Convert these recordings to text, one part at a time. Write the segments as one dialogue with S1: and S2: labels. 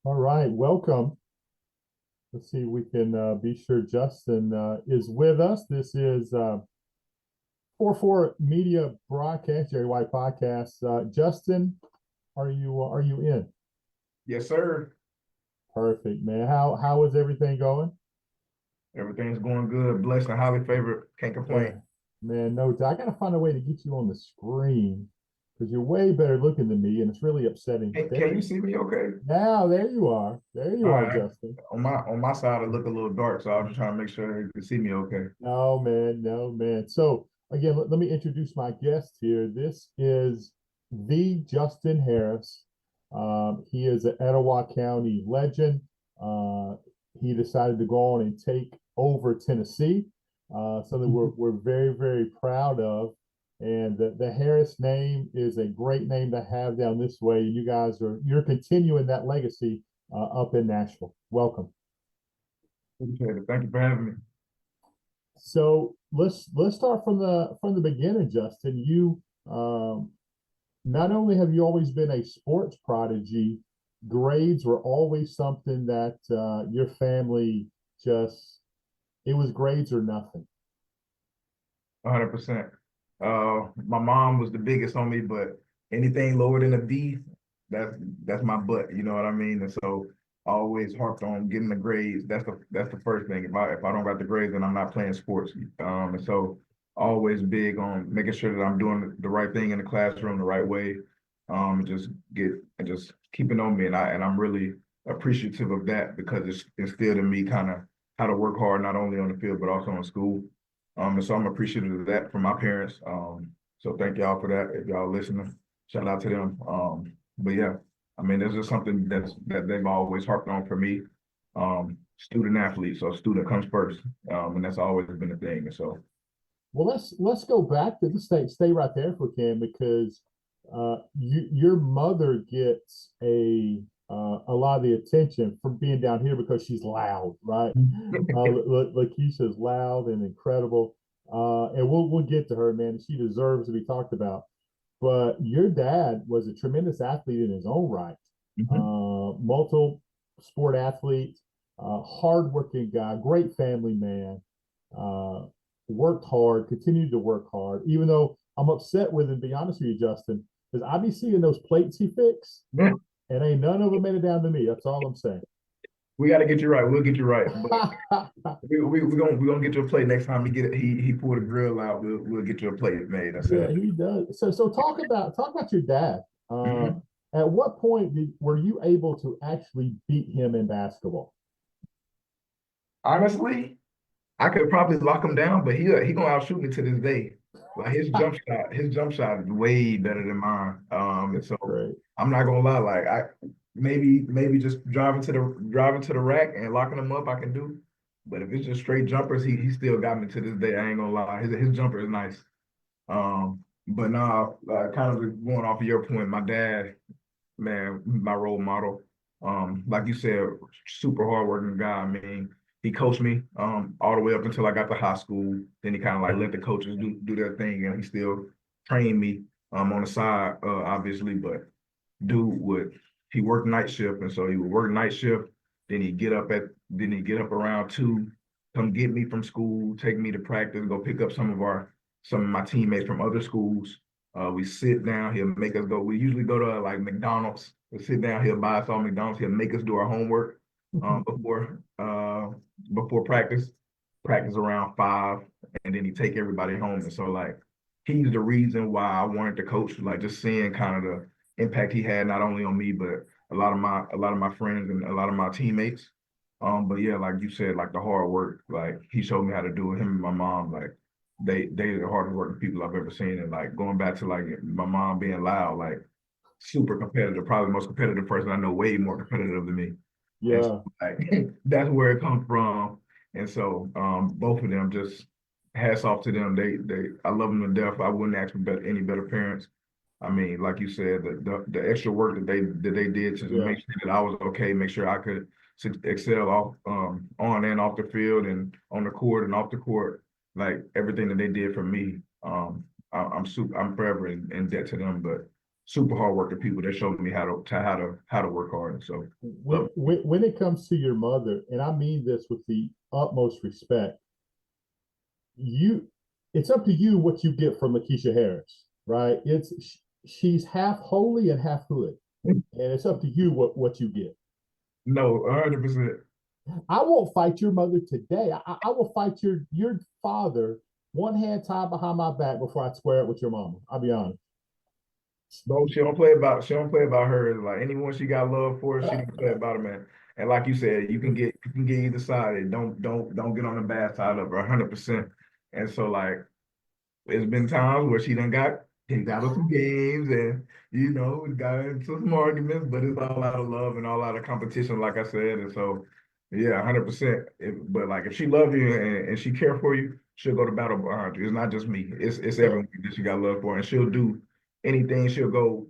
S1: All right, welcome. Let's see if we can be sure Justin is with us. This is 4 Media Broadcast, Jerry White Podcast. Justin, are you in?
S2: Yes, sir.
S1: Perfect, man. How is everything going?
S2: Everything's going good. Blessed and highly favored. Can't
S1: Uh,
S2: complain.
S1: Man, no, I gotta find a way to get you on the screen because you're way better looking than me, and it's really upsetting.
S2: Can you see me okay?
S1: Now, there you are. There
S2: All
S1: you are,
S2: right.
S1: Justin.
S2: On my side, it look a little dark, so I was just trying to make sure you can see me okay.
S1: No, man, no, man. So again, let me introduce my guest here. This is the Justin Harris. He is an Etowah County legend. Uh, he decided to go on and take over Tennessee, something we're very, very proud of. And the Harris name is a great name to have down this way. And you're continuing that legacy up in Nashville. Welcome.
S2: Appreciate it. Thank you for having me.
S1: So let's start from the beginning, Justin. You not only have you always been a sports prodigy, grades were always something that your family just it was grades or nothing.
S2: 100%. My mom was the biggest on me, but anything lower than a B, that's that's my butt. You know what I mean? And so I always harped on getting the grades. That's the first thing. If I don't got the grades, then I'm not playing sports. And so always big on making sure that I'm doing the right thing in the classroom the right way. And just keep it on me. And I'm really appreciative of that because it's instilled in me kind of how to work hard not only on the field but also in school. And so I'm appreciative of that from my parents. So thank y'all for that. If y'all listening, shout out to them. But yeah, I mean, this is something that they've always harped on for me. Student athlete, so student comes first, and that's always been a thing. And so,
S1: Well, let's go back to the stay right there if we can because your mother gets a lot of the attention from being down here because she's loud, right? Lakeisha's loud and incredible, and we'll get to her, man. She deserves to be talked about. But your dad was a tremendous athlete in his own right,
S2: Mhm.
S1: multiple sport athlete, hardworking guy, great family man. Uh, Worked hard, continued to work hard, even though I'm upset with him, to be honest with you, Justin, because I be seeing those plates he fixed, and ain't none of them made it down to me. That's all I'm saying.
S2: We got to get you right. We'll get you right, but we gonna get you a plate next time he get it. He pull the grill out. We'll get you a plate made. I
S1: Yeah,
S2: said.
S1: he does. So talk about your dad.
S2: Mhm.
S1: At what point were you able to actually beat him in basketball?
S2: Honestly, I could probably lock him down, but he gonna outshoot me to this day. Like his jump shot is way better than mine. And
S1: That's
S2: so
S1: great.
S2: I'm not gonna lie, like I maybe just driving to the rack and locking him up, I can do. But if it's just straight jumpers, he still got me to this day. I ain't gonna lie, his jumper is nice. But now, kind of going off of your point, my dad, man, my role model. Like you said, super hardworking guy. I mean, he coached me all the way up until I got to high school. Then he kind of like let the coaches do their thing, and he still trained me on the side, obviously. But dude would he worked night shift, and so he would work night shift. Then he get up around 2, come get me from school, take me to practice, go pick up some of my teammates from other schools. We sit down. He'll make us go. We usually go to like McDonald's. We sit down. He'll buy us all McDonald's. He'll make us do our homework um, before uh, before practice. Practice around 5, and then he take everybody home. And so like he's the reason why I wanted to coach. Like just seeing kind of the impact he had not only on me but a lot of my friends and a lot of my teammates. But yeah, like you said, like the hard work, like he showed me how to do it. Him and my mom, like they are the hardest working people I've ever seen. And like going back to like my mom being loud, like super competitive, probably the most competitive person I know, way more competitive than me. And so,
S1: Yeah.
S2: like that's where it comes from. And so both of them just hats off to them. They I love them to death. I wouldn't ask for any better parents. I mean, like you said, the extra work that they did to
S1: Yeah.
S2: make sure that I was okay, make sure I could excel off on and off the field and on the court and off the court, like everything that they did for me. I'm forever in debt to them. But super hardworking people that showed me how to work hard. And so love
S1: When it comes to your mother, and I mean this with the utmost respect, you it's up to you what you get from Lakeisha Harris, right? She's half holy and half hood,
S2: it.
S1: and it's up to you what you get.
S2: No, 100%.
S1: I won't fight your mother today. I will fight your father one hand tied behind my back before I square up with your mama. I'll be honest.
S2: No, she don't play about her. Like anyone she got love for, she don't play about it, man. And like you said, you can get either side. Don't get on the bad side of her 100%. And so like there's been times where she done got kicked out of some games and got into some arguments, but it's all out of love and all out of competition, like I said. And so yeah, 100%. But like if she love you and she care for you, she'll go to battle behind you. It's not just me. It's
S1: So
S2: everyone that she got love for, and she'll do anything. She'll go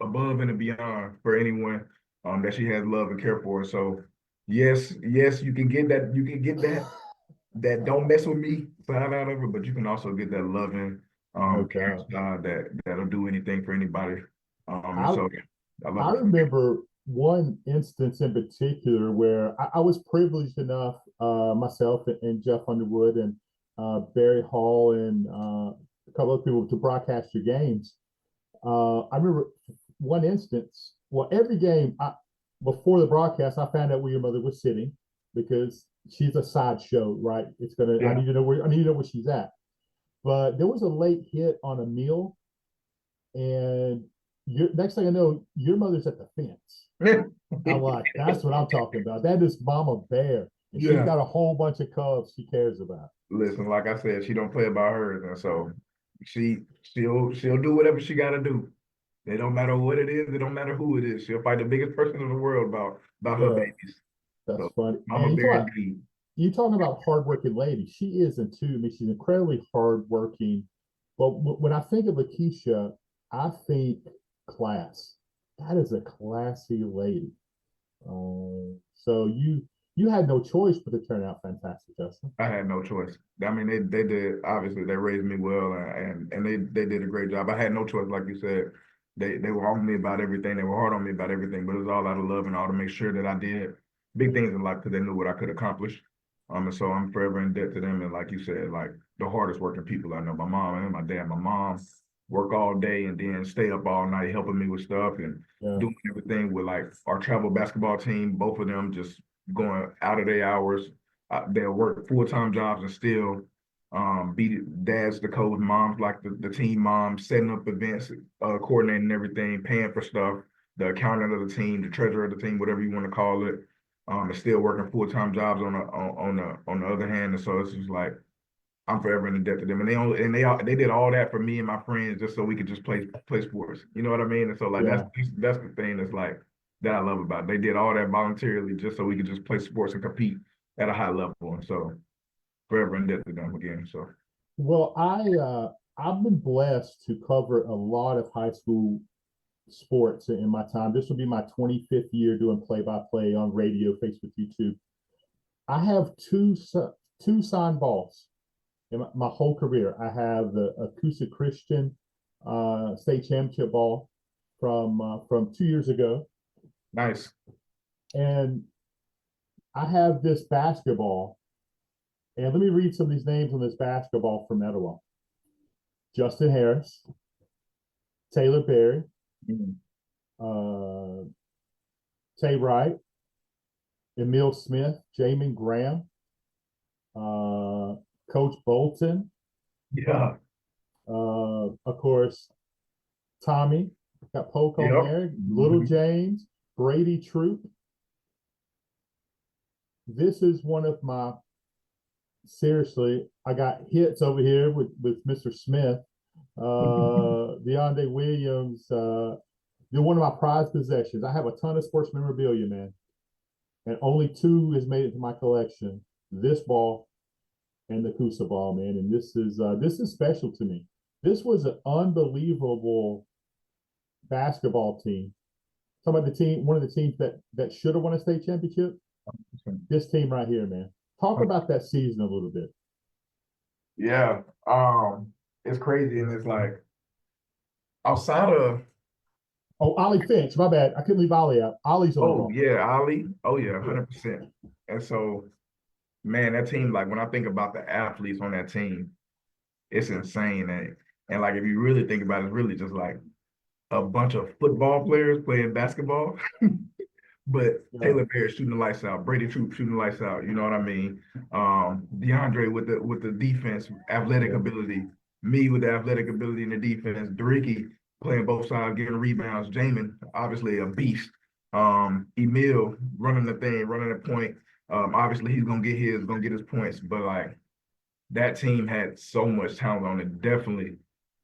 S2: above and beyond for anyone that she has love and care for. So yes, you can get that. You can get that don't mess with me side out of her, but you can also get that loving,
S1: no
S2: caring
S1: doubt.
S2: side that'll do anything for anybody. And
S1: I
S2: so I love
S1: I
S2: her for that.
S1: remember one instance in particular where I was privileged enough, myself and Jeff Underwood and Barry Hall and a couple of people to broadcast your games. I remember one instance. Well, every game before the broadcast, I found out where your mother was sitting because she's a sideshow, right? It's gonna.
S2: Yeah.
S1: I need to know where she's at. But there was a late hit on a meal, and next thing I know, your mother's at the fence. I'm like, that's what I'm talking about. That is Mama Bear, and she's
S2: Yeah.
S1: got a whole bunch of cubs she cares about.
S2: Listen, like I said, she don't play about hers, and so she'll do whatever she got to do. It don't matter what it is. It don't matter who it is. She'll fight the biggest person in the world about her
S1: Yeah,
S2: babies.
S1: that's
S2: So
S1: funny.
S2: Mama
S1: And
S2: Bear indeed.
S1: you talking about hardworking lady. She isn't too. I mean, she's incredibly hardworking. But when I think of Lakeisha, I think class. That is a classy lady. So you had no choice but to turn out fantastic, Justin.
S2: I had no choice. I mean, they did obviously they raised me well and they did a great job. I had no choice, like you said. They were on me about everything. They were hard on me about everything, but it was all out of love and all to make sure that I did big things in life because they knew what I could accomplish. And so I'm forever in debt to them. And like you said, like the hardest working people I know, my mom and my dad. My mom work all day and then stay up all night helping me with stuff and
S1: Yeah,
S2: doing everything with like our travel basketball team. Both of them just going out of their hours. They'll work full-time jobs and still be dad's the coach, mom's like the team mom, setting up events, coordinating everything, paying for stuff, the accountant of the team, the treasurer of the team, whatever you want to call it. And still working full-time jobs on the other hand. And so it's just like I'm forever in the debt to them. And they did all that for me and my friends just so we could just play sports. You know what I mean? And so like
S1: yeah.
S2: that's the thing that's like that I love about it. They did all that voluntarily just so we could just play sports and compete at a high level. And so forever in debt to them again. So
S1: Well, I've been blessed to cover a lot of high school sports in my time. This will be my 25th year doing play-by-play on radio, Facebook, YouTube. I have two signed balls in my whole career. I have the Acoustic Christian state championship ball from 2 years ago,
S2: nice.
S1: and I have this basketball. And let me read some of these names on this basketball from Etowah: Justin Harris, Taylor Berry,
S2: Mhm.
S1: uh, Tay Wright, Emil Smith, Jamin Graham, Coach Bolton,
S2: Yeah.
S1: of course, Tommy, got Polk on
S2: Yep.
S1: there, Little
S2: Mhm.
S1: James, Brady Troop. This is one of my, seriously, I got hits over here with Mr. Smith, DeAndre Williams. They're one of my prized possessions. I have a ton of sports memorabilia, man, and only two has made it to my collection: this ball and the Kusa ball, man. And this is special to me. This was an unbelievable basketball team. Talking about the team, one of the teams that should have won a state championship. This team right here, man. Talk about that season a little bit.
S2: Yeah. It's crazy and it's like outside of
S1: Oh, Ollie Finch, my bad. I couldn't leave Ollie out. Ollie's on
S2: Oh
S1: ball.
S2: yeah, Ali. Oh yeah,
S1: Yeah,
S2: 100%. And so, man, that team, like when I think about the athletes on that team, it's insane. And like if you really think about it, it's really just like a bunch of football players playing basketball. But
S1: yeah,
S2: Taylor Bear shooting the lights out, Brady Troop shooting the lights out. You know what I mean? DeAndre with the defense, athletic
S1: yeah,
S2: ability. Me with the athletic ability in the defense. Dericky playing both sides, getting rebounds. Jamin, obviously a beast. Emil running the thing, running the point. Obviously he's gonna get his points. But like that team had so much talent on it.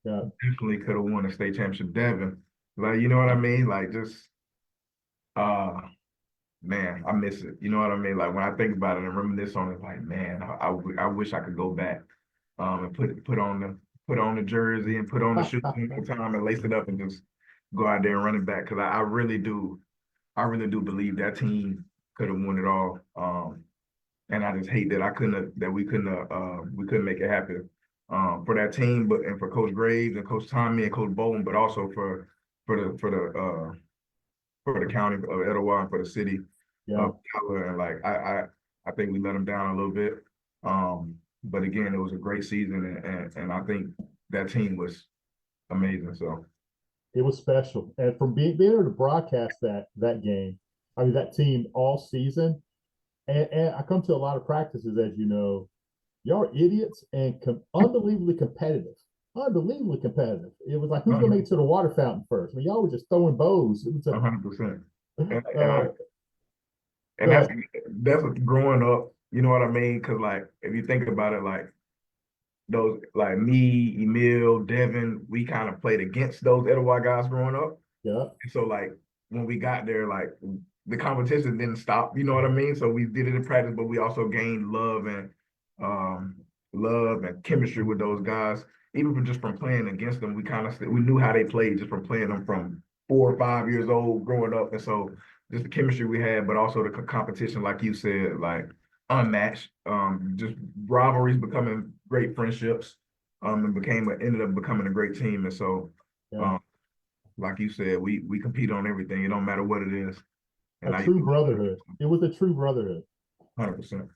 S1: yeah.
S2: Definitely could have won the state championship. Devin, like you know what I mean? Like just uh man, I miss it. You know what I mean? Like when I think about it and reminisce on it, like man, I wish I could go back, and put on the jersey and put on the shoes one more time and lace it up and just go out there and run it back. Because I really do believe that team could have won it all. And I just hate that we couldn't make it happen. For that team, but and for Coach Graves and Coach Tommy and Coach Bolton, but also for the for the for the county of Etowah and for the city
S1: Yeah,
S2: of Keller. And like I think we let them down a little bit. But again, it was a great season, and I think that team was amazing. So
S1: it was special. And from being able to broadcast that game, I mean that team all season, and I come to a lot of practices, as you know, y'all are idiots and unbelievably competitive. Unbelievably competitive. It was like who's gonna make it to the water fountain first? I mean, y'all were just throwing bows. It was
S2: 100%. And and I
S1: uh,
S2: and
S1: go ahead.
S2: that's growing up. You know what I mean? Because like if you think about it, like those like me, Emil, Devin, we kind of played against those Etowah guys growing up.
S1: Yeah,
S2: And so like when we got there, like the competition didn't stop, you know what I mean? So we did it in practice, but we also gained um love and chemistry with those guys. Even from just from playing against them, we knew how they played just from playing them from 4 or 5 years old growing up. And so just the chemistry we had, but also the competition, like you said, like unmatched. Just rivalries becoming great friendships. And ended up becoming a great team. And so
S1: yeah.
S2: um like you said, we compete on everything. It don't matter what it is.
S1: A
S2: And I used
S1: true
S2: to love
S1: brotherhood. It was a true brotherhood.
S2: 100%.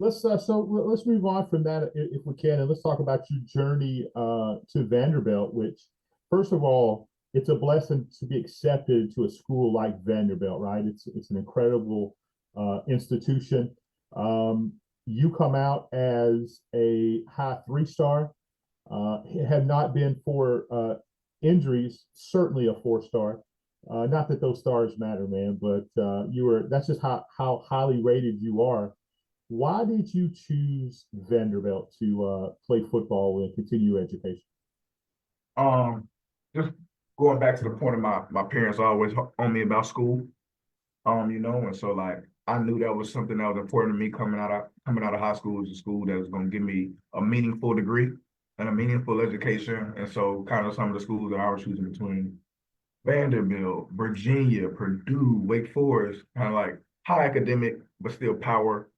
S1: Let's move on from that if we can, and let's talk about your journey to Vanderbilt. Which, first of all, it's a blessing to be accepted to a school like Vanderbilt, right? It's an incredible institution. Um, you come out as a high 3 star. Had not been for injuries, certainly a 4 star. Not that those stars matter, man, but you were. That's just how highly rated you are. Why did you choose Vanderbilt to play football and continue education?
S2: Um, just going back to the point of my parents always on me about school. And so like I knew that was something that was important to me coming out of high school was a school that was gonna give me a meaningful degree and a meaningful education. And so kind of some of the schools that I was choosing between Vanderbilt, Virginia, Purdue, Wake Forest, kind of like high academic, but still power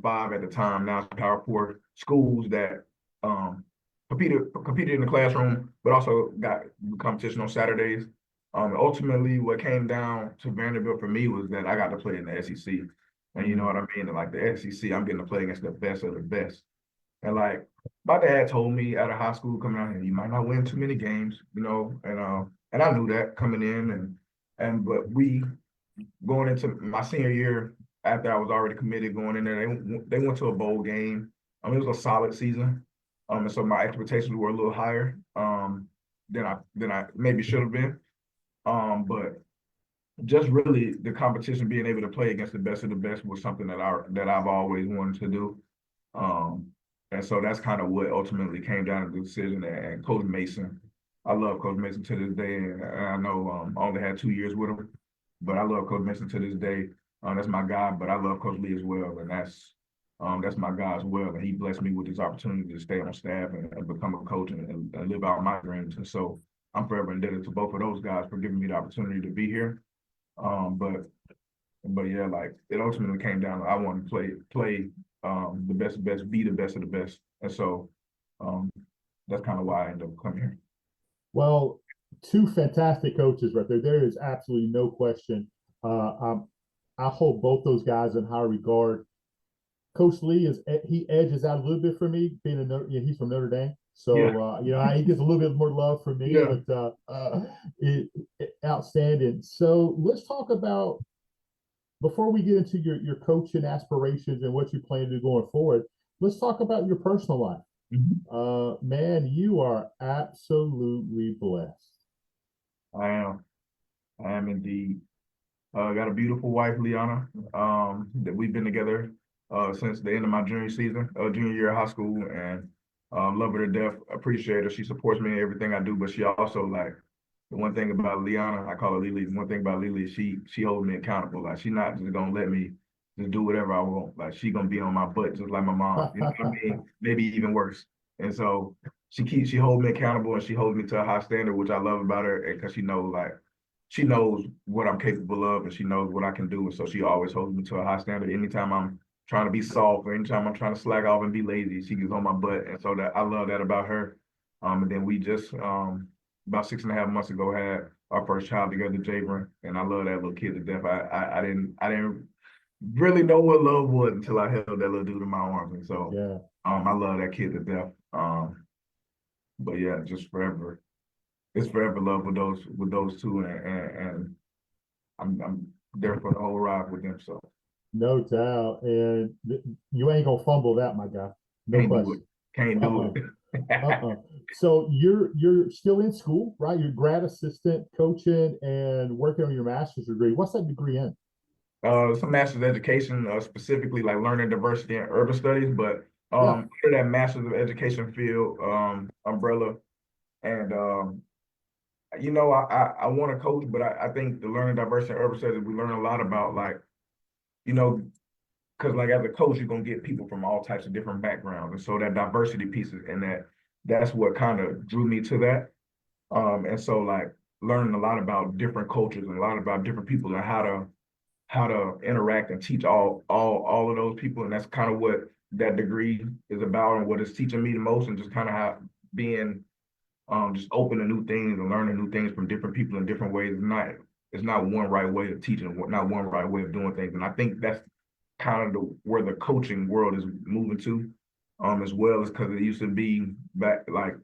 S2: five at the time. Now it's power four schools that um, competed in the classroom, but also got competition on Saturdays. Ultimately, what came down to Vanderbilt for me was that I got to play in the SEC. And you know
S1: Mm,
S2: what I mean? And like the SEC, I'm getting to play against the best of the best. And like my dad told me out of high school coming out here, you might not win too many games, and I knew that coming in but we going into my senior year after I was already committed going in there, they went to a bowl game. It was a solid season. And so my expectations were a little higher than I maybe should have been. But just really the competition, being able to play against the best of the best was something that I've always wanted to do. Um, and so that's kind of what ultimately came down to the decision. And Coach Mason, I love Coach Mason to this day, and I know I only had 2 years with him, but I love Coach Mason to this day. That's my guy, but I love Coach Lee as well, and that's my guy as well. And he blessed me with this opportunity to stay on staff and become a coach and live out my dreams. And so I'm forever indebted to both of those guys for giving me the opportunity to be here. But yeah, like it ultimately came down to I wanted to play the best of the best, be the best of the best. And so um that's kind of why I ended up coming here.
S1: well, two fantastic coaches right there. There is absolutely no question. I hold both those guys in high regard. Coach Lee he edges out a little bit for me, being he's from Notre Dame,
S2: Yeah,
S1: so he gets a little bit more love from me,
S2: yeah.
S1: but outstanding. So let's talk about before we get into your coaching aspirations and what you plan to do going forward. Let's talk about your personal life.
S2: Mhm.
S1: Man, you are absolutely blessed.
S2: I am. I am indeed. Got a beautiful wife, Liana, that we've been together since the end of my junior year of high school, and love her to death. Appreciate her. She supports me in everything I do, but she also like the one thing about Liana, I call her Lily. The one thing about Lily, she holds me accountable. Like she's not just gonna let me just do whatever I want. Like she gonna be on my butt just like my mom. You know what I mean? Maybe even worse. And so she holds me accountable and she holds me to a high standard, which I love about her, and because she knows what I'm capable of and she knows what I can do. And so she always holds me to a high standard. Anytime I'm trying to be soft or anytime I'm trying to slack off and be lazy, she gets on my butt. And so that I love that about her. And then we just about 6.5 months ago had our first child together, Javon, and I love that little kid to death. I didn't really know what love was until I held that little dude in my arms. And so
S1: Yeah.
S2: I love that kid to death. But yeah, just forever. It's forever love with those two, and I'm there for the whole ride with them. So
S1: No doubt. And you ain't gonna fumble that, my guy. No
S2: can't do it.
S1: question.
S2: Can't do
S1: Uh-uh.
S2: it.
S1: Uh-uh. So you're still in school, right? You're grad assistant coaching and working on your master's degree. What's that degree in?
S2: Some master's education, specifically like learning diversity and urban studies, but
S1: Yeah.
S2: under that master's of education field umbrella, and I want to coach, but I think the learning diversity and urban studies we learn a lot about like you know because like as a coach, you're gonna get people from all types of different backgrounds, and so that diversity piece is, and that's what kind of drew me to that. And so like learning a lot about different cultures and a lot about different people and how to interact and teach all of those people, and that's kind of what that degree is about and what it's teaching me the most, and just kind of how being just open to new things and learning new things from different people in different ways. It's not one right way of teaching, not one right way of doing things, and I think that's kind of where the coaching world is moving to, as well as because it used to be back like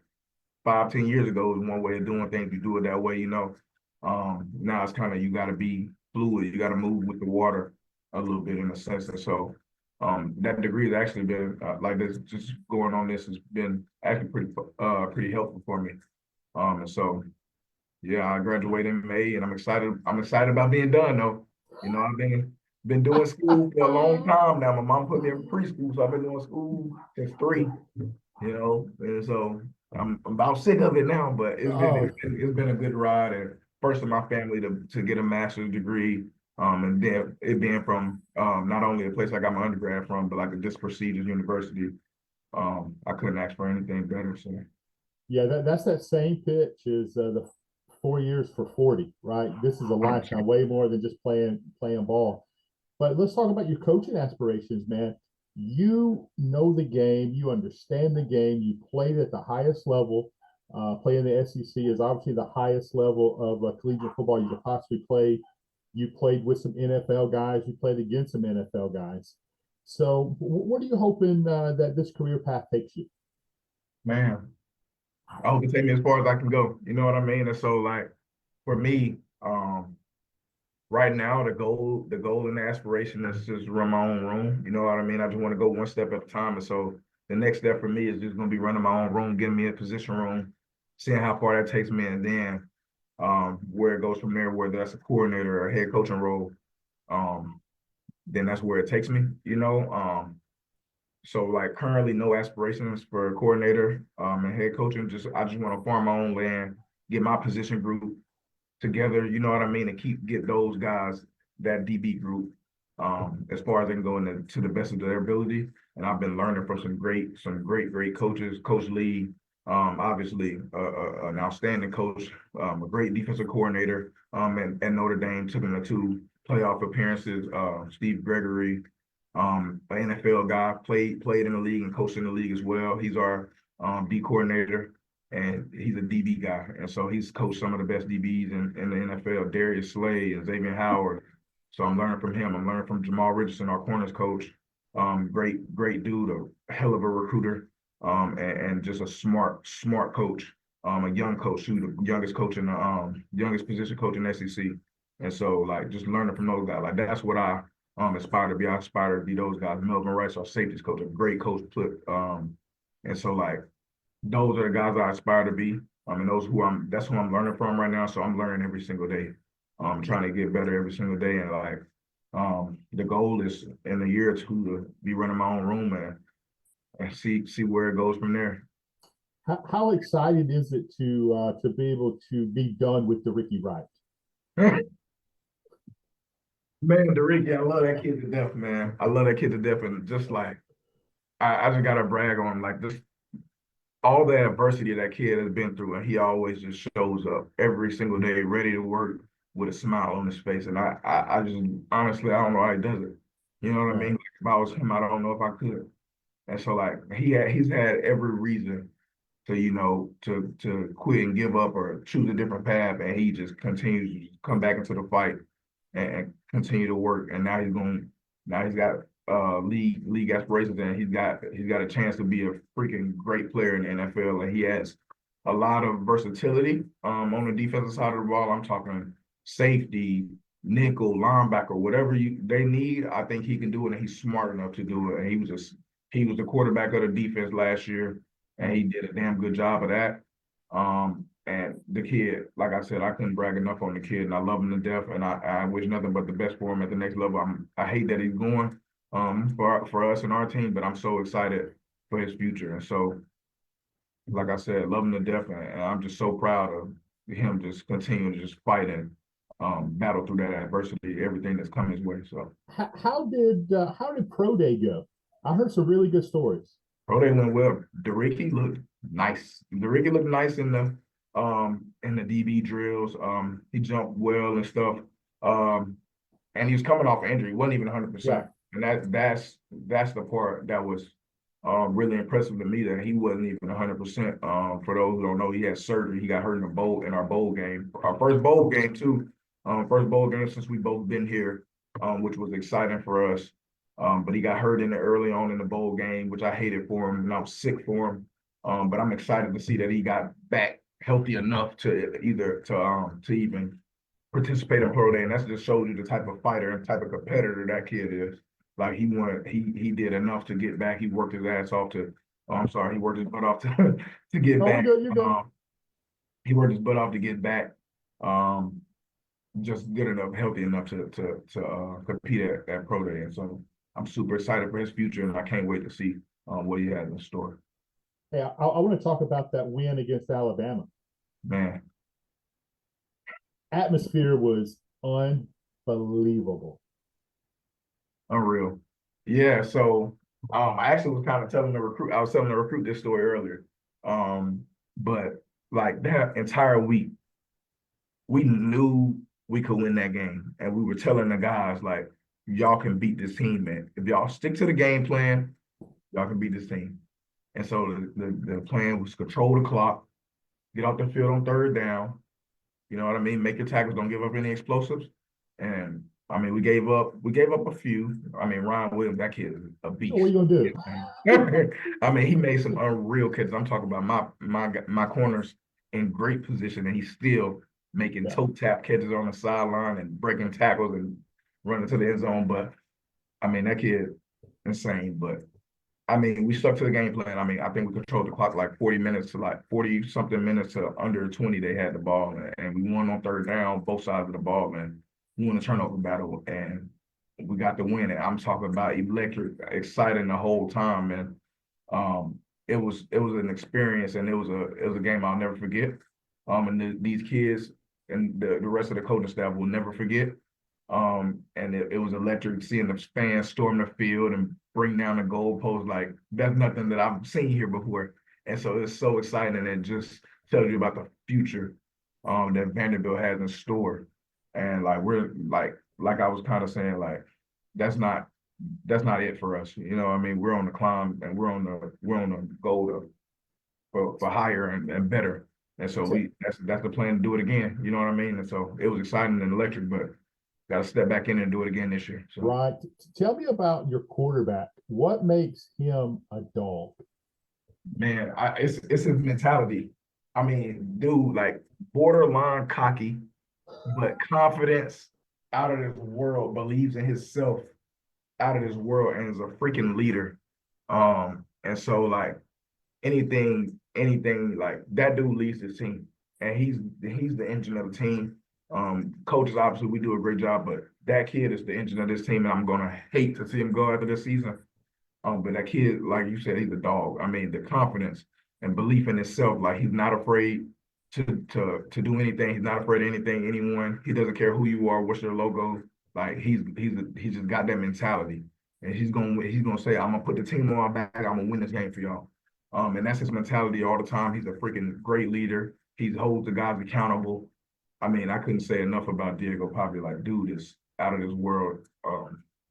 S2: 5, 10 years ago was one way of doing things. You do it that way. Now it's kind of you got to be fluid. You got to move with the water a little bit in a sense. And so that degree has actually been like this. Just going on this has been actually pretty helpful for me. And so yeah, I graduated in May, and I'm excited. I'm excited about being done though. I've been doing school for a long time now. My mom put me in preschool, so I've been doing school since 3. And so I'm about sick of it now, but
S1: Oh,
S2: it's been a good ride. And first in my family to get a master's degree, and then it being from not only a place I got my undergrad from, but like a just prestigious university. I couldn't ask for anything better. So
S1: yeah, that's that same pitch as the 4 years for 40, right? This is a lifetime, way more than just playing ball. But let's talk about your coaching aspirations, man. You know the game, you understand the game, you played at the highest level. Playing the SEC is obviously the highest level of collegiate football you could possibly play. You played with some NFL guys, you played against some NFL guys. So, what are you hoping that this career path takes you?
S2: man, I hope it take me as far as I can go. You know what I mean? And so like for me, right now the goal and the aspiration is just run my own room. You know what I mean? I just want to go one step at a time. And so the next step for me is just gonna be running my own room, getting me a position room, seeing how far that takes me, and then where it goes from there, whether that's a coordinator or a head coaching role, um, then that's where it takes me. So like currently no aspirations for coordinator and head coaching. I just want to farm my own land, get my position group together, you know what I mean, and get those guys, that DB group, as far as they can go to the best of their ability. And I've been learning from some great coaches. Coach Lee, obviously an outstanding coach, a great defensive coordinator, and Notre Dame took him to 2 playoff appearances. Steve Gregory, an NFL guy, played in the league and coached in the league as well. He's our D coordinator. and he's a DB guy, and so he's coached some of the best DBs in the NFL, Darius Slay and Xavier Howard. So I'm learning from him. I'm learning from Jamal Richardson, our corners coach. Great dude, a hell of a recruiter, and just a smart coach. A young coach, who's the youngest coach in the youngest position coach in the SEC. And so like just learning from those guys, like that's what I aspire to be. I aspire to be those guys. Melvin Rice, our safeties coach, a great coach. And so like those are the guys I aspire to be. And that's who I'm learning from right now. So I'm learning every single day. I'm trying to get better every single day. And like the goal is in a year or two to be running my own room and see where it goes from there.
S1: How excited is it to be able to be done with the Ricky Wright?
S2: Man, DeRicky, I love that kid to death, man. I love that kid to death. And just like I just gotta brag on him, like just all the adversity that kid has been through, and he always just shows up every single day, ready to work with a smile on his face. And I just honestly, I don't know how he does it. You know what I mean? Like, if I was him, I don't know if I could. And so like he's had every reason to to quit and give up or choose a different path, and he just continues to come back into the fight and continue to work. And now he's got league aspirations, and he's got a chance to be a freaking great player in the NFL, and he has a lot of versatility on the defensive side of the ball. I'm talking safety, nickel, linebacker, whatever they need. I think he can do it, and he's smart enough to do it. And he was the quarterback of the defense last year, and he did a damn good job of that. And the kid, like I said, I couldn't brag enough on the kid, and I love him to death, and I wish nothing but the best for him at the next level. I hate that he's going for us and our team, but I'm so excited for his future. And so, like I said, love him to death, and I'm just so proud of him just continuing to just fight and battle through that adversity, everything that's come his way. So
S1: how did Pro Day go? I heard some really good stories.
S2: Pro Day went well. DeRicky looked nice. DeRicky looked nice in the DB drills. He jumped well and stuff. And he was coming off an injury. He wasn't even 100%. And that's the part that was really impressive to me, that he wasn't even 100%. For those who don't know, he had surgery. He got hurt in our bowl game. Our first bowl game too. First bowl game since we both been here, which was exciting for us. But he got hurt early on in the bowl game, which I hated for him, and I was sick for him. But I'm excited to see that he got back healthy enough to even participate in Pro Day, and that just shows you the type of fighter and type of competitor that kid is. Like he did enough to get back. He worked his ass off to. Oh, I'm sorry, he worked his butt off to get back.
S1: You're good.
S2: He worked his butt off to get back. Just good enough, healthy enough to compete at Pro Day, and so I'm super excited for his future, and I can't wait to see what he has in store.
S1: Hey, I want to talk about that win against Alabama.
S2: Man,
S1: atmosphere was unbelievable.
S2: Unreal. Yeah, so I actually was kind of telling the recruit, I was telling the recruit this story earlier. But like that entire week, we knew we could win that game. And we were telling the guys, like, y'all can beat this team, man. If y'all stick to the game plan, y'all can beat this team. And so the plan was control the clock, get off the field on third down. You know what I mean? Make your tackles, don't give up any explosives. And I mean, we gave up a few. I mean, Ryan Williams, that kid is a beast.
S1: What are you gonna
S2: do? I mean, he made some unreal catches. I'm talking about my corners in great position, and he's still making toe tap catches on the sideline and breaking tackles and running to the end zone. But I mean, that kid, insane. But I mean, we stuck to the game plan. I mean, I think we controlled the clock like 40 minutes to like 40 something minutes to under 20. They had the ball, and we won on third down, both sides of the ball, man. We won the turnover battle, and we got the win. And I'm talking about electric, exciting the whole time, and it was an experience, and it was a game I'll never forget. And these kids and the rest of the coaching staff will never forget. And it was electric seeing the fans storm the field and bring down the goalpost. Like, that's nothing that I've seen here before. And so it's so exciting, and it just tells you about the future that Vanderbilt has in store. And like we're like I was kind of saying, like that's not it for us. You know what I mean? We're on the climb, and we're on the goal for higher and better. And so that's the plan to do it again. You know what I mean? And so it was exciting and electric, but got to step back in and do it again this year. So
S1: Right. Tell me about your quarterback. What makes him a dog?
S2: man, it's his mentality. I mean, dude, like borderline cocky, but confidence out of this world, believes in himself out of this world, and is a freaking leader. And so like anything like that dude leads the team, and he's the engine of the team. Coaches obviously we do a great job, but that kid is the engine of this team, and I'm gonna hate to see him go after this season. But that kid, like you said, he's a dog. I mean, the confidence and belief in himself, like he's not afraid to do anything. He's not afraid of anything, anyone. He doesn't care who you are, what's your logo. Like he's just got that mentality, and he's gonna say, I'm gonna put the team on my back. I'm gonna win this game for y'all. And that's his mentality all the time. He's a freaking great leader. He holds the guys accountable. I mean, I couldn't say enough about Diego Papi. Like, dude is out of this world.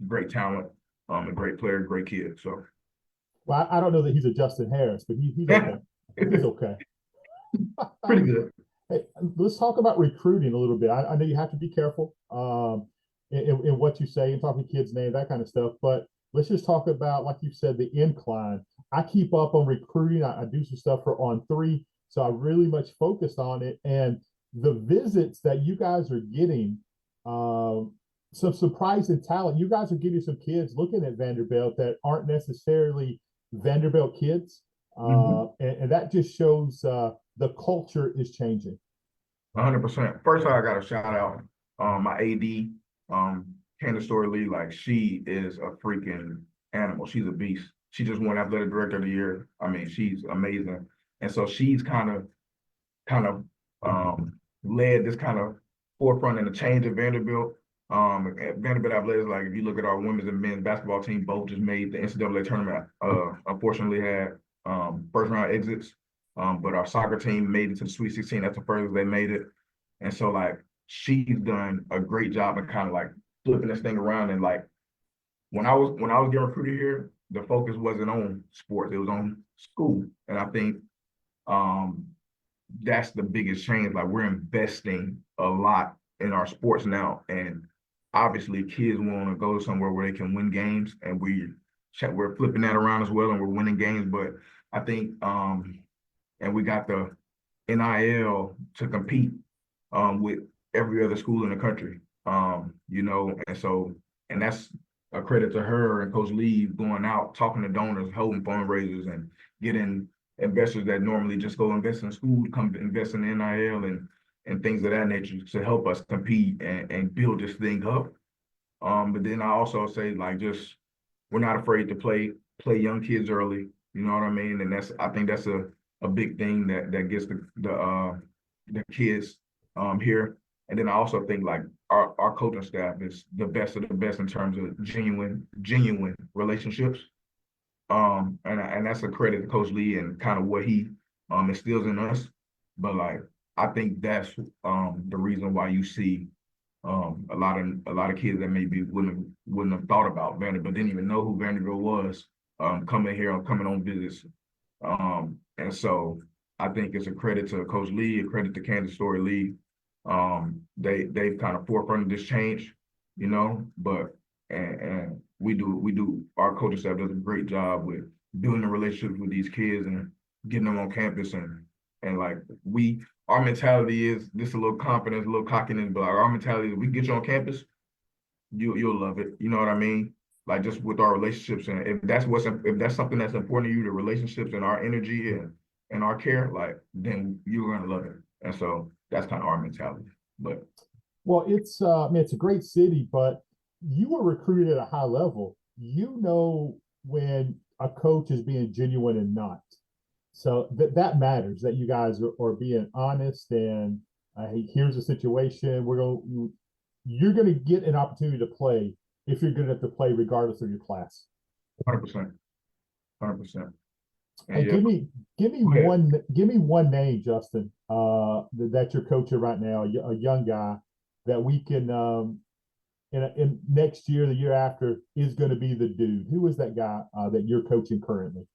S2: Great talent. A great player, great kid. So
S1: Well, I don't know that he's a Justin Harris, but he's okay. He's okay.
S2: pretty good.
S1: Hey, let's talk about recruiting a little bit. I know you have to be careful in what you say and talking kids' names, that kind of stuff. But let's just talk about, like you said, the incline. I keep up on recruiting. I do some stuff for On3, so I really much focus on it. And the visits that you guys are getting, some surprising talent. You guys are getting some kids looking at Vanderbilt that aren't necessarily Vanderbilt kids, and that just shows the culture is changing.
S2: 100%. First, I got to shout out my AD, Candace Story Lee. Like, she is a freaking animal. She's a beast. She just won Athletic Director of the Year. I mean, she's amazing. And so she's led this kind of forefront in the change at Vanderbilt. At Vanderbilt Athletics, like if you look at our women's and men's basketball team, both just made the NCAA tournament. Unfortunately, had first round exits, but our soccer team made it to the Sweet 16. That's the furthest they made it, and so like she's done a great job of kind of like flipping this thing around. And like when I was getting recruited here, the focus wasn't on sports; it was on school, and I think that's the biggest change. Like we're investing a lot in our sports now, and obviously kids want to go somewhere where they can win games, and we're flipping that around as well, and we're winning games. But I think and we got the NIL to compete with every other school in the country. And so and that's a credit to her and Coach Lee going out, talking to donors, holding fundraisers, and getting investors that normally just go invest in school to come invest in NIL and things of that nature to help us compete and build this thing up. But then I also say like just we're not afraid to play young kids early. You know what I mean? And I think that's a big thing that gets the kids here. And then I also think like our coaching staff is the best of the best in terms of genuine relationships. And that's a credit to Coach Lee and kind of what he instills in us. But like I think that's the reason why you see a lot of kids that maybe wouldn't have thought about Vanderbilt, didn't even know who Vanderbilt was, coming here or coming on visits. And so I think it's a credit to Coach Lee, a credit to Kansas Story Lee. They've kind of forefronted this change, but and we do our coaching staff does a great job with building relationships with these kids and getting them on campus and like our mentality is this a little confidence, a little cockiness, but our mentality is we get you on campus, you'll love it. You know what I mean? Like just with our relationships, and if that's something that's important to you, the relationships and our energy and our care, like then you're gonna love it. And so that's kind of our mentality. But
S1: Well, it's a great city, but you were recruited at a high level. You know when a coach is being genuine and not. So that matters. That you guys are being honest and hey, here's the situation. You're going to get an opportunity to play if you're good enough to play, regardless of your class.
S2: 100%, 100%.
S1: Hey,
S2: Yeah,
S1: give me one name, Justin, that you're coaching right now, a young guy that we can in next year, the year after, is going to be the dude. Who is that guy that you're coaching currently?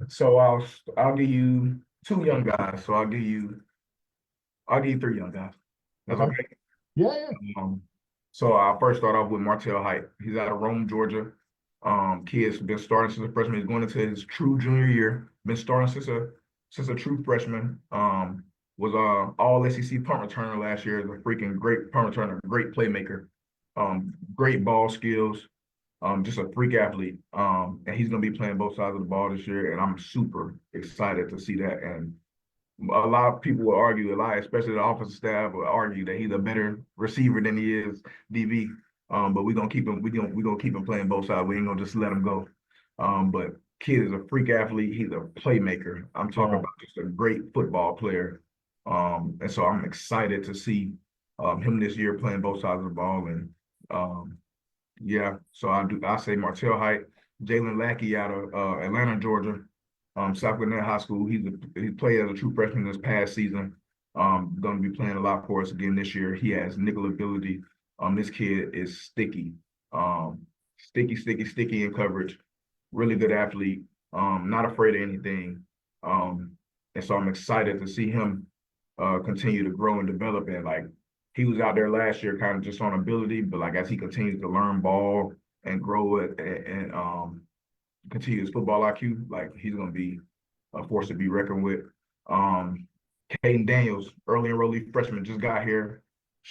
S2: So I'll give you two young guys. So I'll give you three young guys. That's
S1: Okay.
S2: okay.
S1: Yeah, yeah.
S2: Um, so I'll first start off with Martell Height. He's out of Rome, Georgia. Kid's been starting since a freshman. He's going into his true junior year. Been starting since a true freshman. Was all SEC punt returner last year. Is a freaking great punt returner, great playmaker. Great ball skills. Just a freak athlete. And he's gonna be playing both sides of the ball this year, and I'm super excited to see that. And a lot of people will argue, especially the offensive staff will argue that he's a better receiver than he is DB. But we're gonna keep him. We're gonna keep him playing both sides. We ain't gonna just let him go. But kid is a freak athlete. He's a playmaker. I'm talking
S1: Yeah.
S2: about just a great football player. And so I'm excited to see him this year playing both sides of the ball. And yeah, so I say Martell Height, Jalen Lackey out of Atlanta, Georgia, South Gwinnett High School. He played as a true freshman this past season. Going to be playing a lot for us again this year. He has nickel ability. This kid is sticky, sticky in coverage. Really good athlete. Not afraid of anything. And so I'm excited to see him continue to grow and develop. And like he was out there last year, kind of just on ability, but like as he continues to learn ball and grow it and continue his football IQ, like he's gonna be a force to be reckoned with. Caden Daniels, early enrollee freshman, just got here,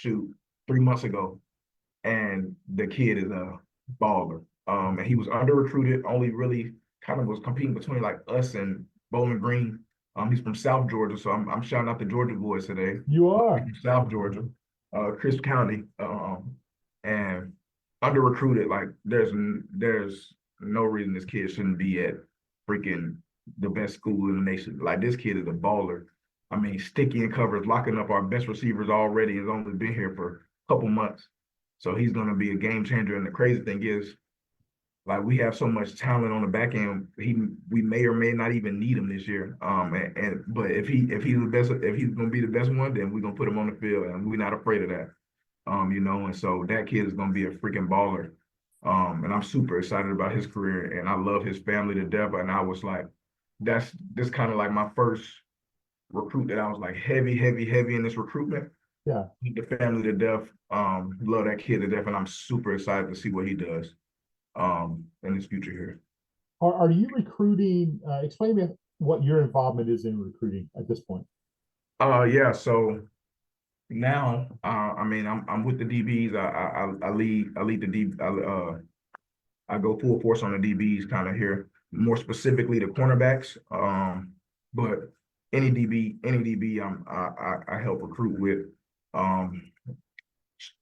S2: 3 months ago, and the kid is a baller. And he was under recruited, only really kind of was competing between like us and Bowling Green. He's from South Georgia, so I'm shouting out the Georgia boys today.
S1: You
S2: He's
S1: are.
S2: from South Georgia, Crisp County, and under recruited. Like there's no reason this kid shouldn't be at freaking the best school in the nation. Like this kid is a baller. I mean, sticky in coverage, locking up our best receivers already. Has only been here for a couple months, so he's going to be a game changer. And the crazy thing is, like we have so much talent on the back end, we may or may not even need him this year. But if he's the best, if he's going to be the best one, then we're going to put him on the field, and we're not afraid of that. And so that kid is going to be a freaking baller. And I'm super excited about his career, and I love his family to death. And I was like, that's this kind of like my first recruit that I was like heavy in this recruitment.
S1: Yeah.
S2: The family to death. Love that kid to death, and I'm super excited to see what he does in his future here.
S1: Are you recruiting? Explain to me what your involvement is in recruiting at this point.
S2: Yeah, so now I mean I'm with the DBs. I lead the D I go full force on the DBs kind of here, more specifically the cornerbacks. But any DB I help recruit with.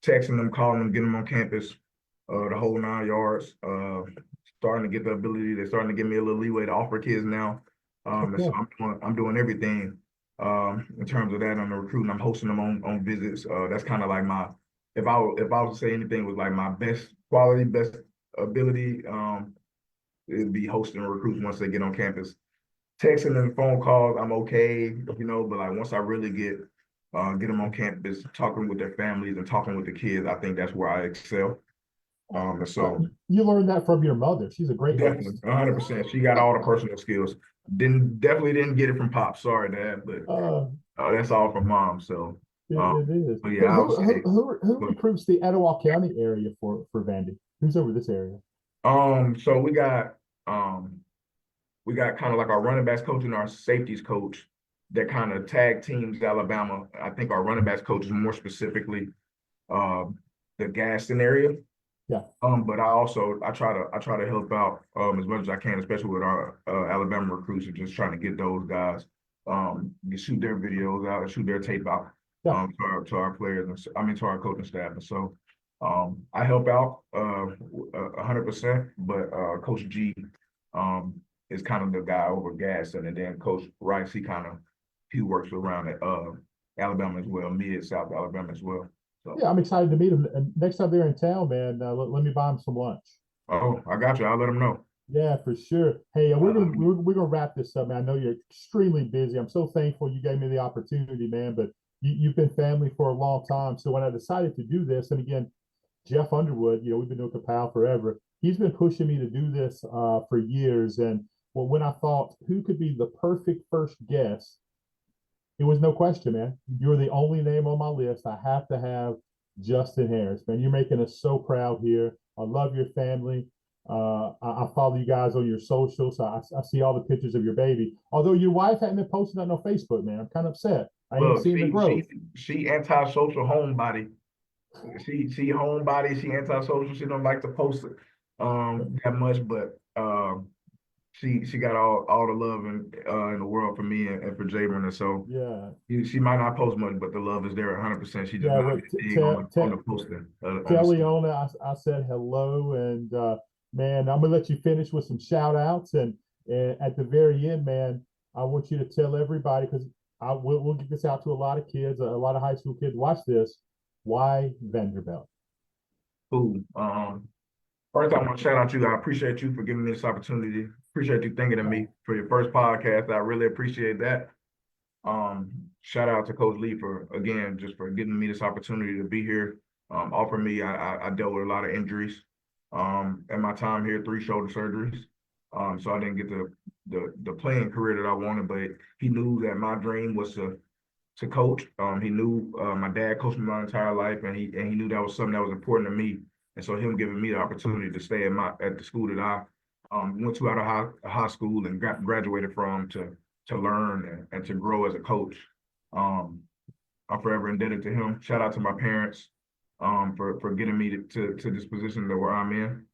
S2: Texting them, calling them, getting them on campus, the whole 9 yards. Starting to get the ability. They're starting to give me a little leeway to offer kids now.
S1: Oh,
S2: And so
S1: cool.
S2: I'm doing everything in terms of that on the recruiting. I'm hosting them on visits. That's kind of like my if I was to say anything was like my best quality, best ability, it'd be hosting recruits once they get on campus. Texting and phone calls, I'm okay, but like once I really get them on campus, talking with their families and talking with the kids, I think that's where I excel. And so
S1: You learned that from your mother. She's a great
S2: definitely
S1: host.
S2: 100%. She got all the personal skills. Definitely didn't get it from Pop. Sorry, Dad, but
S1: Uh,
S2: that's all from Mom. So,
S1: it is.
S2: but yeah,
S1: Who,
S2: I would
S1: who, who,
S2: say.
S1: who who
S2: But,
S1: recruits the Etowah County area for Vandy? Who's over this area?
S2: so we got kind of like our running backs coach and our safeties coach that kind of tag teams Alabama. I think our running backs coach is more specifically the Gaston area.
S1: Yeah.
S2: But I try to help out as much as I can, especially with our Alabama recruits, and just trying to get those guys shoot their videos out and shoot their tape out
S1: Yeah.
S2: to our players and to our coaching staff. And so I help out 100%, but Coach G is kind of the guy over Gaston, and then Coach Rice he works around at Alabama as well, mid South Alabama as well. So.
S1: Yeah, I'm excited to meet him. And next time they're in town, man, let me buy him some lunch.
S2: Oh, I got you. I'll let them know.
S1: Yeah, for sure. Hey,
S2: Uh,
S1: we're gonna wrap this up, man. I know you're extremely busy. I'm so thankful you gave me the opportunity, man. But you've been family for a long time. So when I decided to do this, and again, Jeff Underwood, we've been doing Kapow forever. He's been pushing me to do this for years, and well, when I thought who could be the perfect first guest, it was no question, man. You're the only name on my list. I have to have Justin Harris, man. You're making us so proud here. I love your family. I follow you guys on your social, so I see all the pictures of your baby. Although your wife hadn't been posting on no Facebook, man. I'm kind of upset. I ain't
S2: Look,
S1: seen the growth.
S2: she anti-social homebody. She homebody. She anti-social. She don't like to post it that much, but she got all the love in the world for me and for Jabron, and so
S1: Yeah,
S2: she might not post much, but the love is there 100%. She just
S1: yeah.
S2: not
S1: But
S2: big on the posting on the
S1: tell
S2: stuff.
S1: Leona I said hello, and man, I'm gonna let you finish with some shout outs, and at the very end, man, I want you to tell everybody because we'll get this out to a lot of kids, a lot of high school kids. Watch this. Why Vanderbilt?
S2: Cool. First, I want to shout out you. I appreciate you for giving me this opportunity. Appreciate you thinking of me for your first podcast. I really appreciate that. Shout out to Coach Lee for again just for giving me this opportunity to be here. Offer me, I dealt with a lot of injuries. In my time here, 3 shoulder surgeries. So I didn't get the playing career that I wanted, but he knew that my dream was to coach. He knew my dad coached me my entire life, and he knew that was something that was important to me. And so him giving me the opportunity to stay at the school that I went to out of high school and graduated from to learn and to grow as a coach. I'm forever indebted to him. Shout out to my parents for getting me to this position that where I'm in.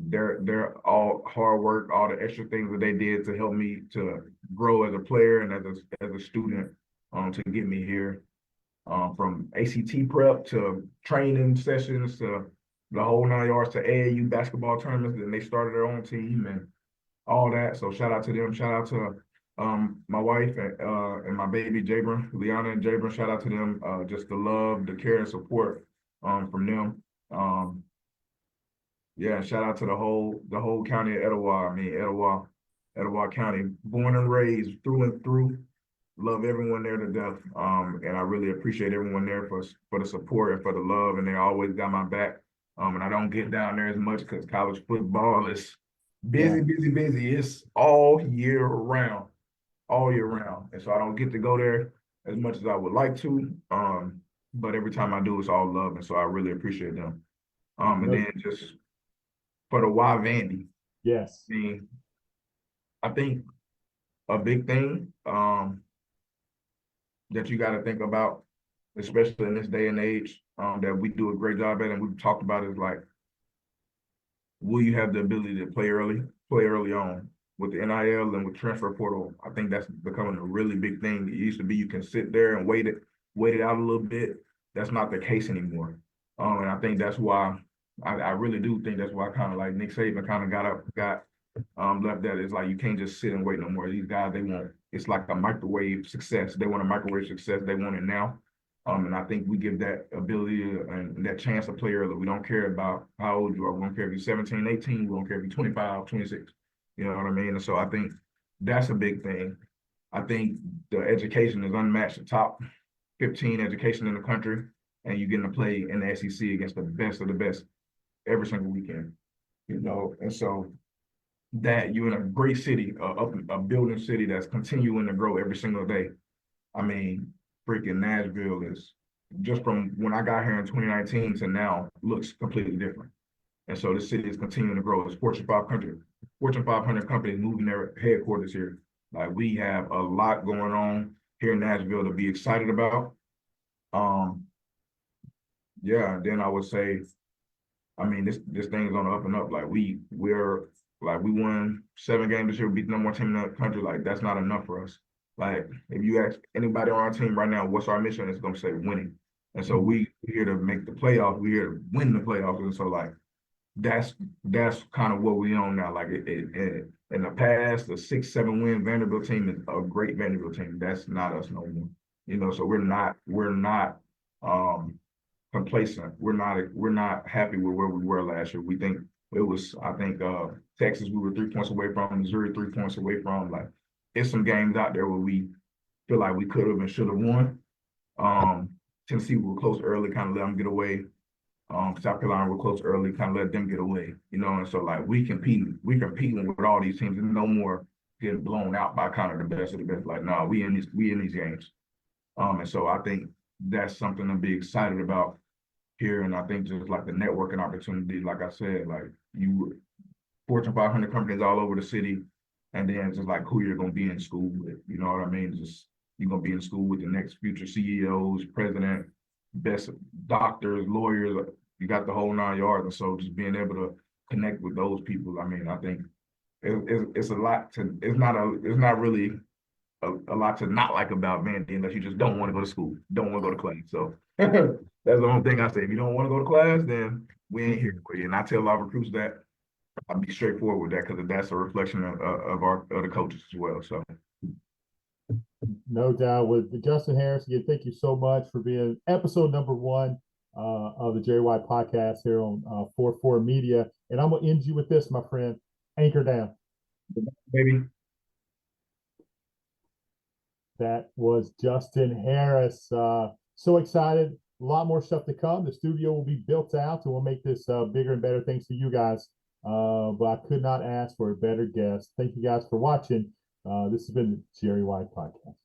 S2: They're all hard work, all the extra things that they did to help me to grow as a player and as a student to get me here. From ACT prep to training sessions to the whole 9 yards to AAU basketball tournaments. Then they started their own team and all that. So shout out to them. Shout out to my wife and my baby Jabron, Liana and Jabron. Shout out to them. Just the love, the care, and support from them. Yeah, shout out to the whole county of Etowah. I mean Etowah County, born and raised through and through. Love everyone there to death. And I really appreciate everyone there for the support and for the love. And they always got my back. And I don't get down there as much because college football is busy, busy, busy. It's all year round, all year round. And so I don't get to go there as much as I would like to. But every time I do, it's all love. And so I really appreciate them. And then just for the why Vandy.
S1: Yes.
S2: I mean, I think a big thing that you got to think about, especially in this day and age, that we do a great job at, and we've talked about is like, will you have the ability to play early on with the NIL and with transfer portal? I think that's becoming a really big thing. It used to be you can sit there and wait it out a little bit. That's not the case anymore. And I think that's why I really do think that's why kind of like Nick Saban kind of got left that. It's like you can't just sit and wait no more. These guys, they want it's like a microwave success. They want a microwave success. They want it now. And I think we give that ability and that chance to play early. We don't care about how old you are. We don't care if you're 17, 18. We don't care if you're 25, 26. You know what I mean? And so I think that's a big thing. I think the education is unmatched, the top 15 education in the country, and you're getting to play in the SEC against the best of the best every single weekend. You know, and so that you're in a great city, a building city that's continuing to grow every single day. I mean, freaking Nashville is just from when I got here in 2019 to now looks completely different. And so the city is continuing to grow. It's Fortune 500 companies moving their headquarters here. Like we have a lot going on here in Nashville to be excited about. Yeah, then I would say, I mean, this thing's on the up and up. Like we won 7 games this year, beat the number 1 team in the country. Like that's not enough for us. Like if you ask anybody on our team right now, what's our mission? It's gonna say winning. And so we're here to make the playoffs. We're here to win the playoffs. And so like that's kind of what we on now. Like in the past, the 6-7 win Vanderbilt team is a great Vanderbilt team. That's not us no more. You know, so we're not complacent. We're not happy with where we were last year. We think it was, I think Texas, we were 3 points away from, Missouri 3 points away from. Like there's some games out there where we feel like we could have and should have won. Tennessee, we were close early, kind of let them get away. South Carolina were close early, kind of let them get away, and so like we competing with all these teams and no more getting blown out by kind of the best of the best. Like, no, we in these games. And so I think that's something to be excited about here. And I think just like the networking opportunity, like I said, like you Fortune 500 companies all over the city, and then just like who you're gonna be in school with, you know what I mean? Just you're gonna be in school with the next future CEOs, president, best doctors, lawyers. You got the whole 9 yards, and so just being able to connect with those people. I mean, I think it's a lot to. It's not really a lot to not like about Vandy unless you just don't want to go to school, don't want to go to class. So that's the only thing I say. If you don't want to go to class, then we ain't here for you. And I tell a lot of recruits that I'll be straightforward with that because that's a reflection of the coaches as well. So
S1: No doubt. With Justin Harris, again, thank you so much for being episode number one of the Jerry White podcast here on 4-4 Media. And I'm going to end you with this, my friend. Anchor down.
S2: maybe.
S1: That was Justin Harris. So excited. A lot more stuff to come. The studio will be built out and we'll make this bigger and better thanks to you guys. But I could not ask for a better guest. Thank you guys for watching. This has been the Jerry White Podcast.